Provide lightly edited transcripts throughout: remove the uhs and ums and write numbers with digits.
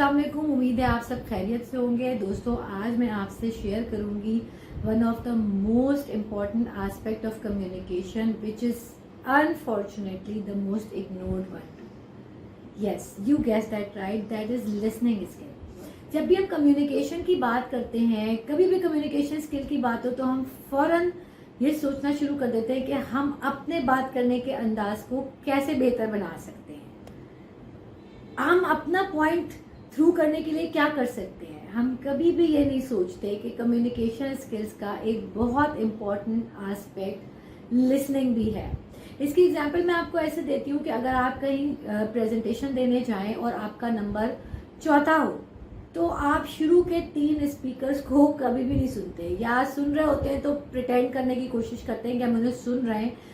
अस्सलाम वालेकुम, उम्मीद है आप सब खैरियत से होंगे। दोस्तों, आज मैं आपसे शेयर करूंगी one of the most important aspect of communication which is unfortunately the most ignored one. Yes, you guess that right, that is listening skill. जब भी हम कम्युनिकेशन की बात करते हैं, कभी भी कम्युनिकेशन स्किल की बात हो, तो हम फौरन ये सोचना शुरू कर देते हैं कि हम अपने बात करने के अंदाज को कैसे बेहतर बना सकते हैं, हम अपना पॉइंट थ्रू करने के लिए क्या कर सकते हैं। हम कभी भी ये नहीं सोचते कि कम्युनिकेशन स्किल्स का एक बहुत इम्पॉर्टेंट एस्पेक्ट लिसनिंग भी है। इसकी एग्जांपल मैं आपको ऐसे देती हूँ कि अगर आप कहीं प्रेजेंटेशन देने जाएं और आपका नंबर चौथा हो, तो आप शुरू के 3 स्पीकर्स को कभी भी नहीं सुनते, या सुन रहे होते हैं तो प्रिटेंड करने की कोशिश करते हैं कि हम उन्हें सुन रहे हैं।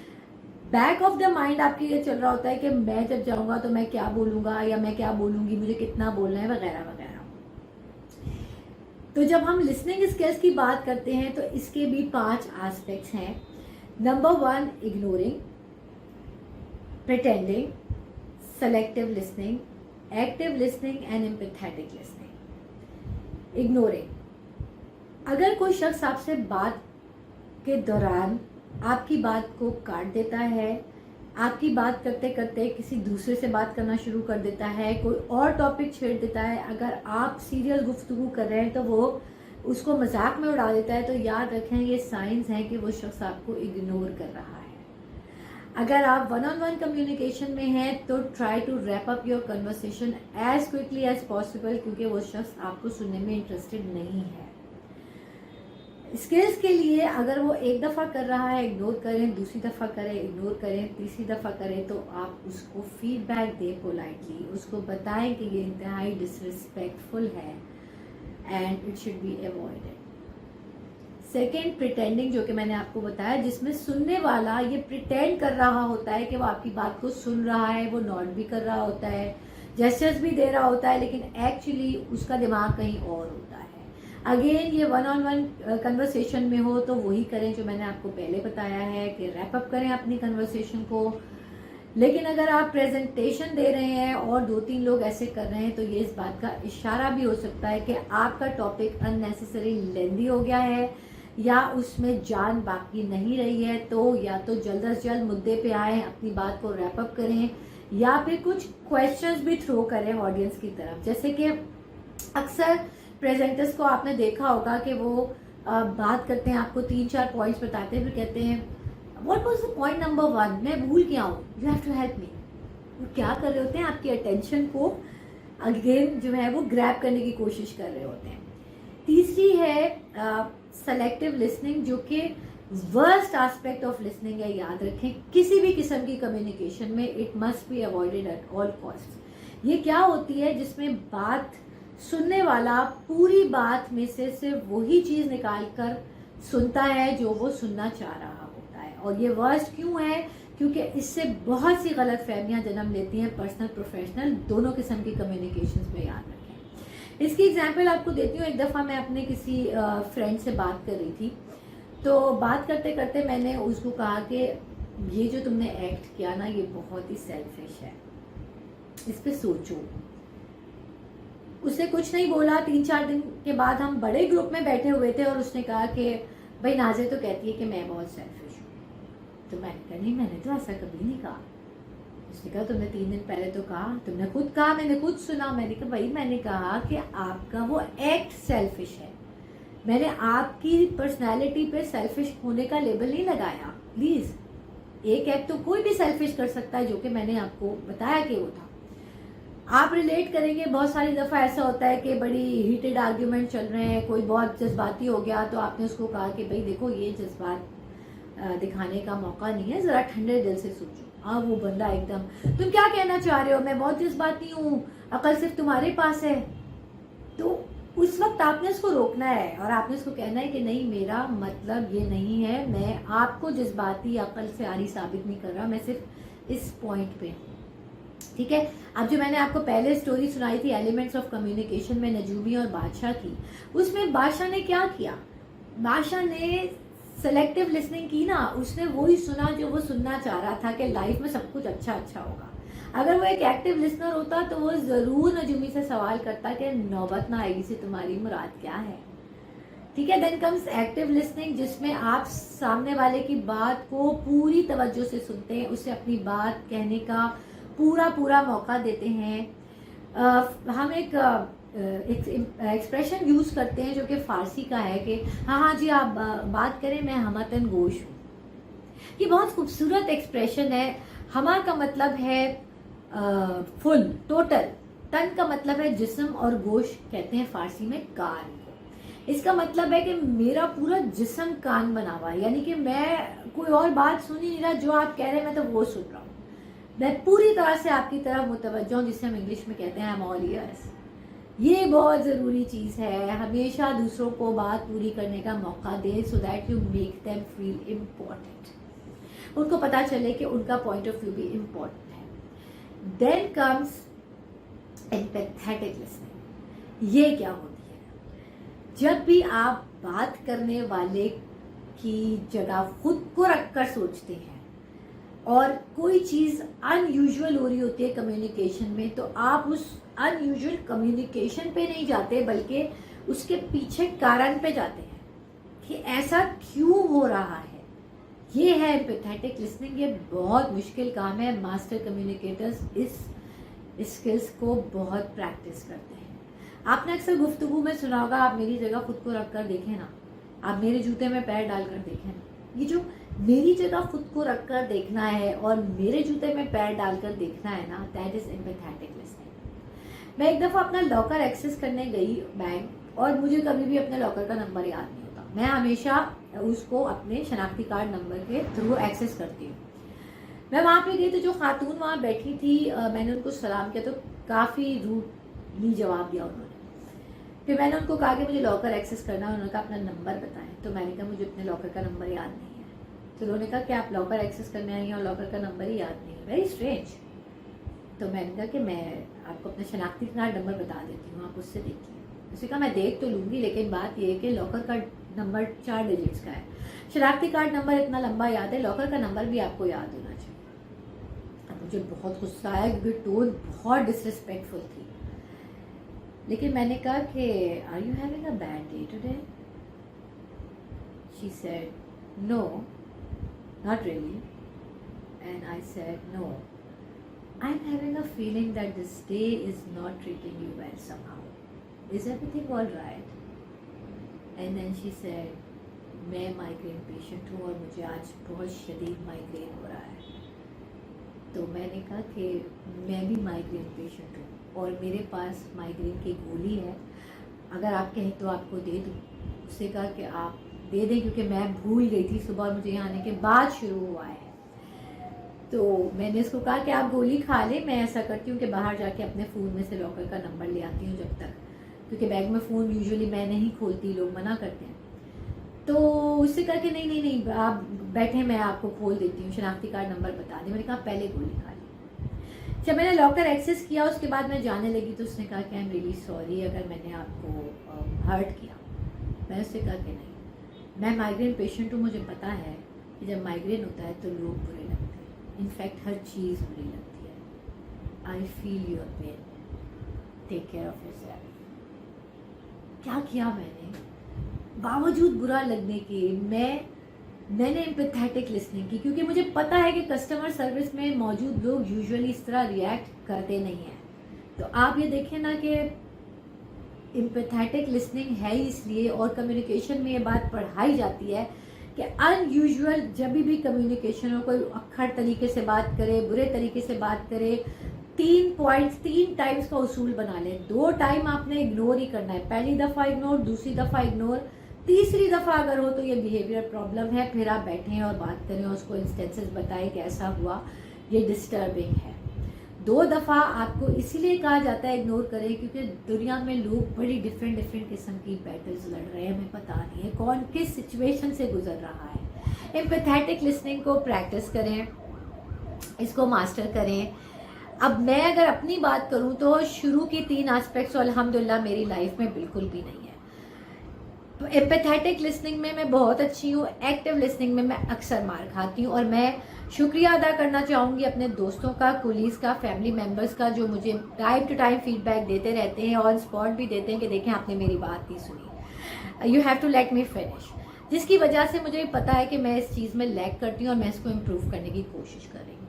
बैक ऑफ द माइंड आपके ये चल रहा होता है कि मैं जब जाऊंगा तो मैं क्या बोलूंगा या मैं क्या बोलूंगी, मुझे कितना बोलना है, वगैरह वगैरह। तो जब हम लिसनिंग स्किल्स की बात करते हैं तो इसके भी 5 एस्पेक्ट्स हैं। Number 1, ignoring, pretending, selective listening, active listening and empathetic listening. Ignoring, अगर कोई शख्स आपसे बात के दौरान आपकी बात को काट देता है, आपकी बात करते करते किसी दूसरे से बात करना शुरू कर देता है, कोई और टॉपिक छेड़ देता है, अगर आप सीरियस गुफ्तगू कर रहे हैं तो वो उसको मजाक में उड़ा देता है, तो याद रखें ये साइंस है कि वो शख्स आपको इग्नोर कर रहा है। अगर आप वन ऑन वन कम्युनिकेशन में हैं तो try to wrap up your conversation as quickly as possible, क्योंकि वो शख्स आपको सुनने में इंटरेस्टेड नहीं है। स्किल्स के लिए अगर वो एक दफ़ा कर रहा है, इग्नोर करें, दूसरी दफ़ा करें, इग्नोर करें, तीसरी दफ़ा करें, तो आप उसको फीडबैक दें पोलाइटली, उसको बताएं कि ये इंतहाई डिसरिस्पेक्टफुल है and it should be avoided. Second, pretending, जो कि मैंने आपको बताया, जिसमें सुनने वाला ये प्रिटेंड कर रहा होता है कि वो आपकी बात को सुन रहा है, वो नॉट भी कर रहा होता है, जेस्चर्स भी दे रहा होता है, लेकिन एक्चुअली उसका दिमाग कहीं और होता है। अगेन, ये वन ऑन वन कन्वर्सेशन में हो तो वही करें जो मैंने आपको पहले बताया है कि रैप अप करें अपनी कन्वर्सेशन को। लेकिन अगर आप प्रेजेंटेशन दे रहे हैं और 2-3 लोग ऐसे कर रहे हैं, तो ये इस बात का इशारा भी हो सकता है कि आपका टॉपिक अननेसेसरी लेंदी हो गया है या उसमें जान बाकी नहीं रही है। तो या तो जल्द अज जल्द मुद्दे पे आए, अपनी बात को रैप अप करें, या फिर कुछ क्वेश्चंस भी थ्रो करें ऑडियंस की तरफ। जैसे कि अक्सर प्रेजेंटर्स को आपने देखा होगा कि वो बात करते हैं, आपको 3-4 पॉइंट्स बताते हैं, फिर कहते हैं what was the point number 1, मैं भूल गया हूँ, you have to help me. वो क्या कर रहे होते हैं, आपकी अटेंशन को अगेन जो है वो ग्रैब करने की कोशिश कर रहे होते हैं। तीसरी है सेलेक्टिव लिसनिंग, जो कि वर्स्ट एस्पेक्ट ऑफ लिसनिंग है। याद रखें, किसी भी किस्म की कम्युनिकेशन में it must be avoided at all cost. ये क्या होती है, जिसमें बात सुनने वाला पूरी बात में से सिर्फ वही चीज निकाल कर सुनता है जो वो सुनना चाह रहा होता है। और ये वर्स्ट क्यों है, क्योंकि इससे बहुत सी गलत फहमियाँ जन्म लेती हैं पर्सनल प्रोफेशनल दोनों किस्म की कम्युनिकेशंस में। याद रखें, इसकी एग्जांपल आपको देती हूँ। एक दफ़ा मैं अपने किसी फ्रेंड से बात कर रही थी, तो बात करते करते मैंने उसको कहा कि ये जो तुमने एक्ट किया ना, ये बहुत ही सेल्फिश है, इस पर सोचो। उसने कुछ नहीं बोला। 3-4 दिन के बाद हम बड़े ग्रुप में बैठे हुए थे और उसने कहा कि भाई नाज़िर तो कहती है कि मैं बहुत सेल्फिश हूँ। तो मैंने कहा नहीं, मैंने तो ऐसा कभी नहीं कहा। उसने कहा तुमने 3 दिन पहले तो कहा, तुमने खुद कहा, मैंने खुद सुना। मैंने कहा भाई, मैंने कहा कि आपका वो एक्ट सेल्फिश है, मैंने आपकी पर्सनैलिटी पे सेल्फिश होने का लेबल नहीं लगाया। प्लीज़, एक एक्ट तो कोई भी सेल्फिश कर सकता है, जो कि मैंने आपको बताया कि वो था। आप रिलेट करेंगे, बहुत सारी दफ़ा ऐसा होता है कि बड़ी हीटेड आर्ग्यूमेंट चल रहे हैं, कोई बहुत जज्बाती हो गया, तो आपने उसको कहा कि भाई देखो, ये जज्बात दिखाने का मौका नहीं है, ज़रा ठंडे दिल से सोचो। हाँ, वो बंदा एकदम, तुम क्या कहना चाह रहे हो, मैं बहुत जज्बाती हूँ, अकल सिर्फ तुम्हारे पास है। तो उस वक्त आपने उसको रोकना है और आपने उसको कहना है कि नहीं, मेरा मतलब ये नहीं है, मैं आपको जज्बाती अकल से आरी साबित नहीं कर रहा, मैं सिर्फ इस पॉइंट पे हूँ। ठीक है। अब जो मैंने आपको पहले स्टोरी सुनाई थी एलिमेंट्स ऑफ कम्युनिकेशन में, नजूमी और बादशाह की, उसमें बादशाह ने क्या किया, बादशाह ने सेलेक्टिव लिसनिंग की ना, उसने वही सुना जो वो सुनना चाह रहा था कि लाइफ में सब कुछ अच्छा अच्छा होगा। اگر وہ ایک ایکٹیو لسنر ہوتا تو وہ ضرور نجومی سے سوال کرتا کہ نوبت نہ آئے گی سے تمہاری مراد کیا ہے. ٹھیک ہے. دین کمز ایکٹیو لسننگ، جس میں آپ سامنے والے کی بات کو پوری توجہ سے سنتے ہیں، اسے اپنی بات کہنے کا پورا موقع دیتے ہیں. ہم ایک ایکسپریشن یوز کرتے ہیں جو کہ فارسی کا ہے کہ ہاں جی آپ بات کریں، میں ہمتن گوش ہوں. یہ بہت خوبصورت ایکسپریشن ہے. ہما کا مطلب ہے فل، ٹوٹل. تن کا مطلب ہے جسم، اور گوش کہتے ہیں فارسی میں کان کو. اس کا مطلب ہے کہ میرا پورا جسم کان بنا ہوا ہے، یعنی کہ میں کوئی اور بات سن ہی نہیں رہا، جو آپ کہہ رہے ہیں میں تو وہ سن رہا ہوں. میں پوری طرح سے آپ کی طرف متوجہ ہوں، جسے ہم انگلش میں کہتے ہیں I'm all ears. یہ بہت ضروری چیز ہے. ہمیشہ دوسروں کو بات پوری کرنے کا موقع دیں so that you make them feel important. ان کو پتا چلے کہ ان کا پوائنٹ آف ویو بھی امپورٹنٹ ہے. Then comes empathetic listening. یہ کیا ہوتی ہے؟ جب بھی آپ بات کرنے والے کی جگہ خود کو رکھ کر سوچتے ہیں اور کوئی چیز ان یوزول ہو رہی ہوتی ہے کمیونیکیشن میں، تو آپ اس ان یوزول کمیونیکیشن پہ نہیں جاتے بلکہ اس کے پیچھے کارن پہ جاتے ہیں کہ ایسا کیوں ہو رہا ہے. یہ ہے ایمپیتھیٹک لسننگ. یہ بہت مشکل کام ہے. ماسٹر کمیونیکیٹرز اس اسکلس کو بہت پریکٹس کرتے ہیں. آپ نے اکثر گفتگو میں سنا ہوگا، آپ میری جگہ خود کو رکھ کر دیکھیں نا، آپ میرے جوتے میں پیر ڈال کر دیکھیں نا. یہ جو میری جگہ خود کو رکھ کر دیکھنا ہے اور میرے جوتے میں پیر ڈال کر دیکھنا ہے نا، دیٹ از ایمپیتھیٹک لسننگ. میں ایک دفعہ اپنا لاکر ایکسیس کرنے گئی بینک، اور مجھے کبھی بھی اپنے لاکر کا نمبر یاد نہیں ہوتا. میں ہمیشہ اس کو اپنے شناختی کارڈ نمبر کے تھرو ایکسیس کرتی ہوں. میں وہاں پہ گئی تو جو خاتون وہاں بیٹھی تھی، میں نے ان کو سلام کیا تو کافی روڈلی جواب دیا انہوں نے. پھر میں نے ان کو کہا کہ مجھے لاکر ایکسیس کرنا ہے. انہوں نے کہا اپنا نمبر بتائیں. تو میں نے کہا مجھے اپنے لاکر کا نمبر یاد نہیں ہے. تو انہوں نے کہا کہ آپ لاکر ایکسیس کرنے آئی ہیں اور لاکر کا نمبر ہی یاد نہیں ہے، ویری اسٹرینج. تو میں نے کہا کہ میں آپ کو اپنا شناختی کارڈ نمبر بتا دیتی ہوں، آپ اس سے دیکھیے. اس نے کہا میں دیکھ تو لوں گی، لیکن بات یہ ہے کہ لاکر کا نمبر 4 ڈیجٹس کا ہے، شناختی کارڈ نمبر اتنا لمبا یاد ہے، لاکر کا نمبر بھی آپ کو یاد ہونا چاہیے. اب مجھے بہت غصہ آیا کیونکہ ٹون بہت ڈسریسپیکٹفل تھی. لیکن میں نے کہا کہ are you having a bad day today? She said no not really. And I said, no, I'm having a feeling that this day is not treating you well somehow. Is everything all right? And then she said, میں migraine patient ہوں اور مجھے آج بہت شدید migraine ہو رہا ہے. تو میں نے کہا کہ میں بھی مائیگرین پیشنٹ ہوں اور میرے پاس مائیگرین کی گولی ہے، اگر آپ کہیں تو آپ کو دے دوں. اس نے کہا کہ آپ دے دیں کیونکہ میں بھول گئی تھی، صبح مجھے یہاں آنے کے بعد شروع ہوا ہے. تو میں نے اس کو کہا کہ آپ گولی کھا لیں. میں ایسا کرتی ہوں کہ باہر جا کے اپنے فون میں سے لاکر کا نمبر لے آتی ہوں جب تک، کیونکہ بیگ میں فون یوزولی میں نہیں کھولتی، لوگ منع کرتے ہیں. تو اس سے کہا کہ نہیں آپ بیٹھیں، میں آپ کو کھول دیتی ہوں، شناختی کارڈ نمبر بتا دیں. میں نے کہا پہلے گولی کھا لی. جب میں نے لاکر ایکسیس کیا اس کے بعد میں جانے لگی تو اس نے کہا کہ آئی ایم ریئلی سوری اگر میں نے آپ کو ہرٹ کیا. میں نے اس سے کہا کہ نہیں، میں مائیگرین پیشنٹ ہوں، مجھے پتا ہے کہ جب مائیگرین ہوتا ہے تو لوگ برے لگتے ہیں، انفیکٹ ہر چیز بری لگتی ہے. I feel your pain, take care of yourself. کیا کیا میں نے؟ باوجود برا لگنے کے میں نے ایمپیتھیٹک لسننگ کی، کیونکہ مجھے پتا ہے کہ کسٹمر سروس میں موجود لوگ یوزولی اس طرح ریئیکٹ کرتے نہیں ہیں. تو آپ یہ دیکھیں نا کہ ایمپیتھیٹک لسننگ ہے اس لیے، اور کمیونیکیشن میں یہ بات پڑھائی جاتی ہے کہ ان یوزول جب بھی کمیونیکیشن ہو، کوئی اکھڑ طریقے سے بات کرے، برے طریقے سے بات کرے، 3 ٹائمز کا اصول بنا لیں. 2 ٹائم آپ نے اگنور ہی کرنا ہے، پہلی دفعہ اگنور، دوسری دفعہ اگنور، تیسری دفعہ اگر ہو تو یہ بیہیویئر پرابلم ہے. پھر آپ بیٹھیں اور بات کریں، اس کو انسٹنسز بتائیں کہ ایسا ہوا، یہ ڈسٹربنگ ہے. 2 دفعہ آپ کو اسی لیے کہا جاتا ہے اگنور کریں کیونکہ دنیا میں لوگ بڑی ڈفرینٹ قسم کی بیٹلز لڑ رہے ہیں، ہمیں پتہ نہیں ہے کون کس سچویشن سے گزر رہا ہے. ایمپیتھیٹک لسننگ کو پریکٹس کریں، اس کو ماسٹر کریں. اب میں اگر اپنی بات کروں تو شروع کی 3 آسپیکٹس الحمدللہ میری لائف میں بالکل بھی نہیں ہے. एम्पैथेटिक लिसनिंग में मैं बहुत अच्छी हूँ, एक्टिव लिसनिंग में मैं अक्सर मार खाती हूँ। और मैं शुक्रिया अदा करना चाहूँगी अपने दोस्तों का, कुलीग्स का, फैमिली मेम्बर्स का, जो मुझे टाइम टू टाइम फीडबैक देते रहते हैं, ऑन स्पॉट भी देते हैं कि देखें आपने मेरी बात नहीं सुनी, you have to let me finish, जिसकी वजह से मुझे पता है कि मैं इस चीज़ में लैग करती हूँ और मैं इसको इम्प्रूव करने की कोशिश कर रही हूँ।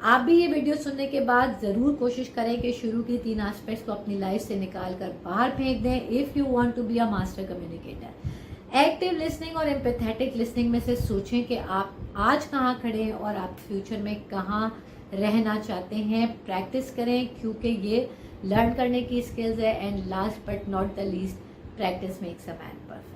आप भी ये वीडियो सुनने के बाद ज़रूर कोशिश करें कि शुरू की 3 एस्पेक्ट्स को अपनी लाइफ से निकाल कर बाहर फेंक दें if you want to be a master communicator. Active listening और एम्पैथेटिक लिसनिंग में से सोचें कि आप आज कहाँ खड़े हैं और आप फ्यूचर में कहाँ रहना चाहते हैं। प्रैक्टिस करें क्योंकि ये लर्न करने की स्किल्स है। And last but not the least, practice makes a man perfect.